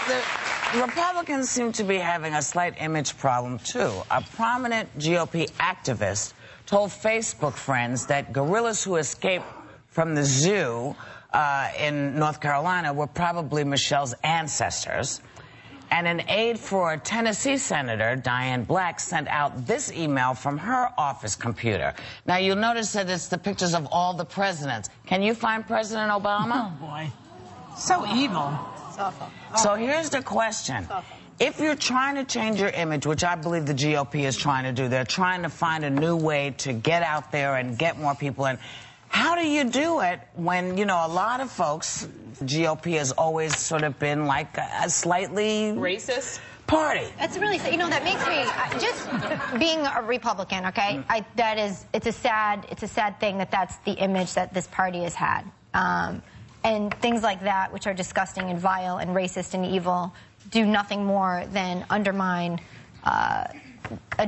The Republicans seem to be having a slight image problem, too. A prominent GOP activist told Facebook friends that gorillas who escaped from the zoo in North Carolina were probably Michelle's ancestors. And an aide for Tennessee Senator Diane Black sent out this email from her office computer. Now, you'll notice that it's the pictures of all the presidents. Can you find President Obama? Oh, boy. So evil. It's awful. So here's the question. If you're trying to change your image, which I believe the GOP is trying to do, they're trying to find a new way to get out there and get more people in. How do you do it when, you know, a lot of folks, GOP has always sort of been like a slightly racist party? That's really, you know, that makes me, just being a Republican, okay, it's a sad thing that that's the image that this party has had. And things like that, which are disgusting and vile and racist and evil, do nothing more than undermine a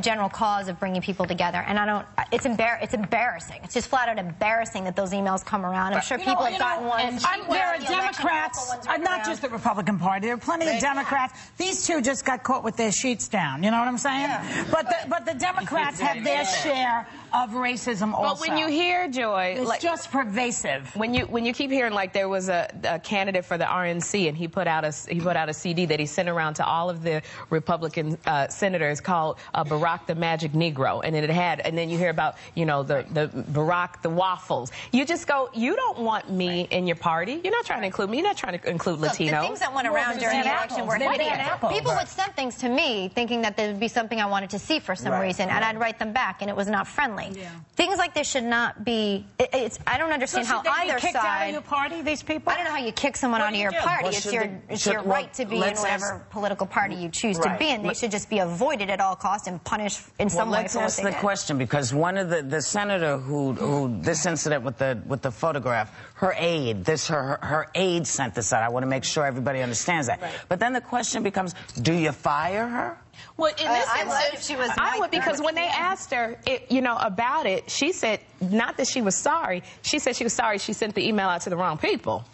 general cause of bringing people together. And I don't, it's embarrassing. It's just flat out embarrassing that those emails come around. I'm sure people have gotten ones. There are Democrats, not just the Republican Party, there are plenty of Democrats. These two just got caught with their sheets down, you know what I'm saying? Yeah. But the Democrats have their share of racism also. But when you hear, Joy, it's just pervasive. When you keep hearing, like, there was a candidate for the RNC, and he put out a CD that he sent around to all of the Republican senators called Barack the Magic Negro, and and then you hear about, you know, the Barack the Waffles. You just go, you don't want me in your party. You're not trying to include me. You're not trying to include Latinos. The things that went around during the election were hideous. People would send things to me thinking that there would be something I wanted to see for some reason, and I'd write them back, and it was not friendly. Yeah. Things like this should not be. I don't understand how either side. Out of your party, these people? I don't know how you kick someone out of your party. It's your right to be in whatever political party you choose to be in. They should just be avoided at all costs and punished in some way. Let's ask the question, because one of the senator who this incident with the photograph, her aide, her aide sent this out. I want to make sure everybody understands that. But then the question becomes, do you fire her? Well, in this instance, I would, because when they asked her, you know, about it, she said not that she was sorry. She said she was sorry she sent the email out to the wrong people.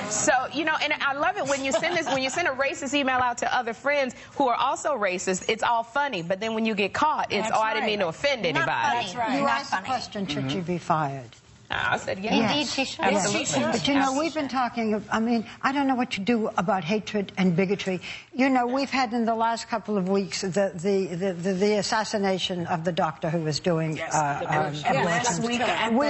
So, you know, and I love it when you send this, when you send a racist email out to other friends who are also racist, it's all funny. But then when you get caught, it's, I didn't mean to offend anybody. That's right. You asked the question, should she be fired? I said yes. Indeed, she should. Yes. She should. But, you know, we've been talking, I mean, I don't know what to do about hatred and bigotry. You know, we've had in the last couple of weeks the assassination of the doctor who was doing abortions. We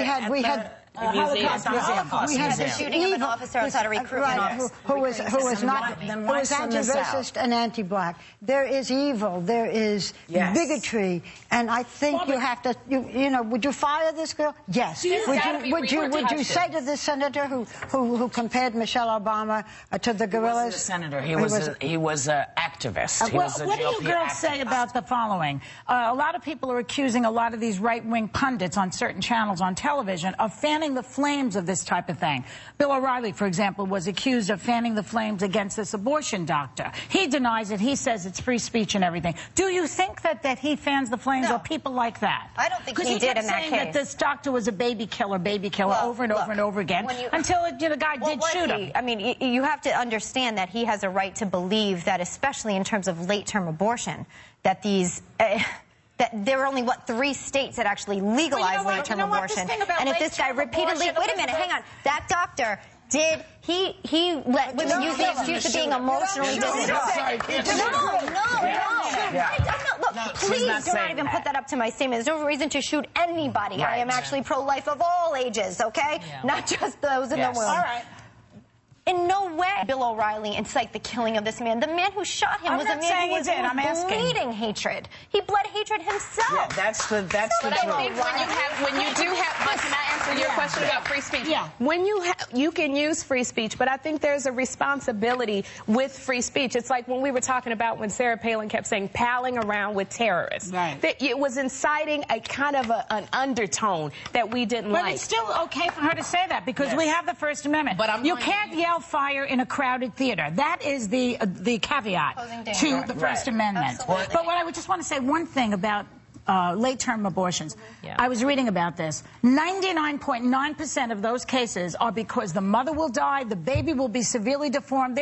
had We had the shooting of an officer outside a recruitment office. Who was anti-racist and anti-black. There is evil. There is bigotry, and I think you have to. You know, would you fire this girl? Yes. Would you say to the senator who compared Michelle Obama to the gorillas? He wasn't a senator. He was an activist. What do you girls say about the following? A lot of people are accusing a lot of these right-wing pundits on certain channels on television of fanning the flames of this type of thing. Bill O'Reilly, for example, was accused of fanning the flames against this abortion doctor. He denies it. He says it's free speech and everything. Do you think that he fans the flames or people like that? I don't think he did in that case. Because he kept saying that this doctor was a baby killer over and over and over again until the guy did shoot him. I mean, you have to understand that he has a right to believe that, especially in terms of late-term abortion, that these... that there are only, 3 states that actually legalize late-term abortion. And if this guy repeatedly... Wait a minute, hang on. That doctor did... He let women use the excuse of being emotionally distraught. Look, please do not even put that up to my statement. There's no reason to shoot anybody. I am actually pro-life of all ages, okay? Not just those in the womb. All right. In no way Bill O'Reilly incite the killing of this man. The man who shot him was a man who was bleeding hatred. He bled hatred himself. Yeah, that's the But I think when you do have, but can I answer your question about free speech? Yeah. When you can use free speech, but I think there's a responsibility with free speech. It's like when we were talking about when Sarah Palin kept saying palling around with terrorists. Right. That it was inciting a kind of an undertone that we didn't like. But it's still okay for her to say that because we have the First Amendment. But you can't yell fire in a crowded theater. That is the caveat to the First Amendment. Absolutely. But what I would just want to say one thing about late-term abortions. Yeah. I was reading about this. 99.9% of those cases are because the mother will die, the baby will be severely deformed.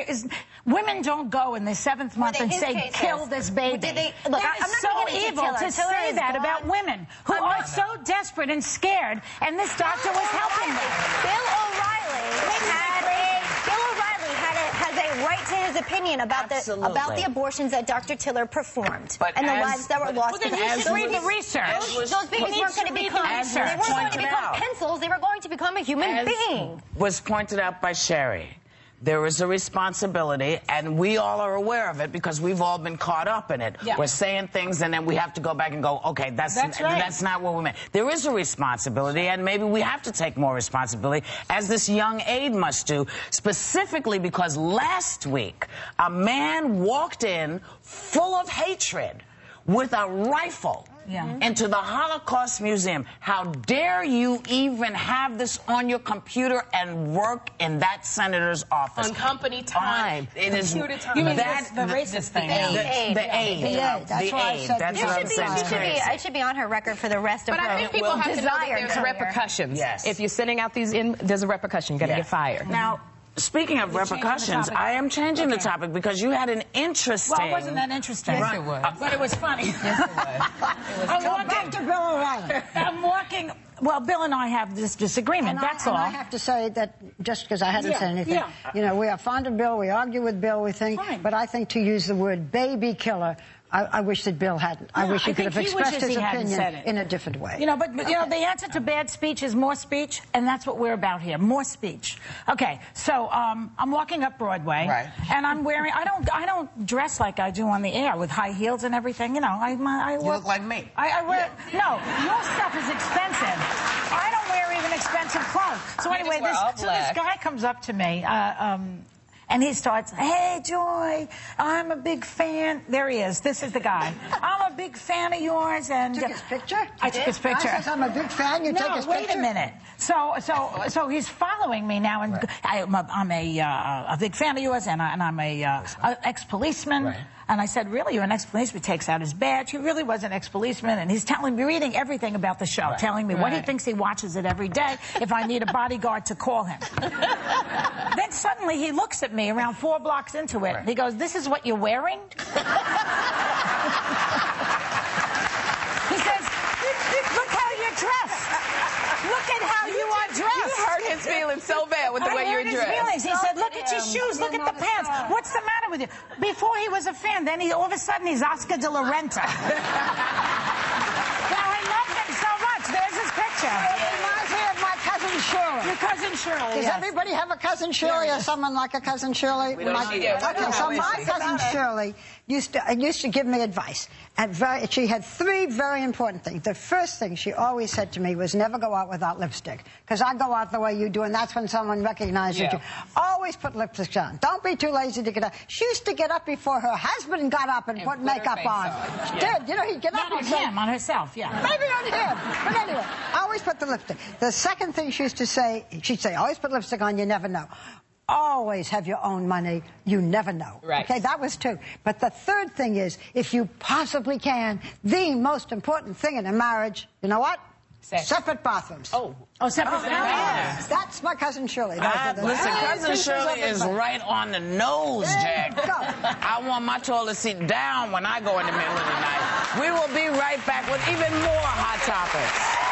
Women don't go in the 7th month and say, kill this baby. Look, that is so evil to say that about women who are so desperate and scared, and this doctor was helping them. Bill O'Reilly has a right to his opinion about the abortions that Dr. Tiller performed and the lives that were lost. Well, then you should read the research. Those babies weren't going to become pencils. They were going to become a human being. Was pointed out by Sherry. There is a responsibility, and we all are aware of it because we've all been caught up in it. Yeah. We're saying things, and then we have to go back and go, okay, that's not what we meant. There is a responsibility, and maybe we have to take more responsibility, as this young aide must do, specifically because last week a man walked in full of hatred with a rifle into the Holocaust Museum. How dare you even have this on your computer and work in that senator's office? On company time. It is computer time. You mean the racist thing? The aid. That's what I said. That's what I'm saying. I should be on her record for the rest of her. But I think people have to know that there's repercussions. Yes. If you're sending out these there's a repercussion. You're going to get fired. Now, speaking of repercussions, I am changing the topic because you had an interesting... Well, it wasn't that interesting. Yes, it was. But it was funny. Yes, it was. Back to Bill O'Reilly. I'm walking... Well, Bill and I have this disagreement, that's all. And I have to say that, just because I hadn't said anything, you know, we are fond of Bill, we argue with Bill, we think, but I think to use the word baby killer, I wish that Bill hadn't. I wish he could have expressed his opinion in a different way. You know, but you know, the answer to bad speech is more speech, and that's what we're about here, more speech. Okay, so I'm walking up Broadway, and I'm wearing, I don't dress like I do on the air with high heels and everything. You know, I you look like me. I wear, no, your stuff is expensive. I don't wear even expensive clothes. So anyway, this guy comes up to me, and he starts, hey, Joy, I'm a big fan. There he is. This is the guy. I'm a big fan of yours. And took his picture? I took his picture. I said, I'm a big fan. You take his picture? No, wait a minute. So he's following me now, and I'm a big fan of yours, and I'm a ex-policeman. And I said, really, you're an ex-policeman? He takes out his badge. He really was an ex-policeman, and he's telling me, reading everything about the show, telling me what he thinks he watches it every day, if I need a bodyguard to call him. Then suddenly he looks at me around 4 blocks into it. He goes, this is what you're wearing? He says, look how you're dressed. Look at how you are dressed. You hurt his feelings so bad with the way you're dressed. He said, look at your shoes, look at the pants. What's the matter with you? Before he was a fan, then all of a sudden he's Oscar de la Renta. Now I love him so much. There's his picture. It reminds me of my cousin Shirley. Your cousin Shirley, Does everybody have a cousin Shirley or someone like a cousin Shirley? We don't see it. Okay, so my cousin Shirley used to give me advice. And she had 3 very important things. The first thing she always said to me was never go out without lipstick. Because I go out the way you do, and that's when someone recognizes you. Always put lipstick on. Don't be too lazy to get up. She used to get up before her husband got up and put makeup on. She did. You know, he'd get up and say... on herself, Maybe on him. But anyway, always put the lipstick. The second thing she used to say, she'd say, always put lipstick on, you never know. Always have your own money. You never know. Okay, that was 2. But the third thing is, if you possibly can, the most important thing in a marriage, you know what? Separate bathrooms. Oh, separate bathrooms. That's my cousin Shirley. Listen, cousin Shirley is right on the nose, Jack. I want my toilet seat down when I go in the middle of the night. We will be right back with even more Hot Topics.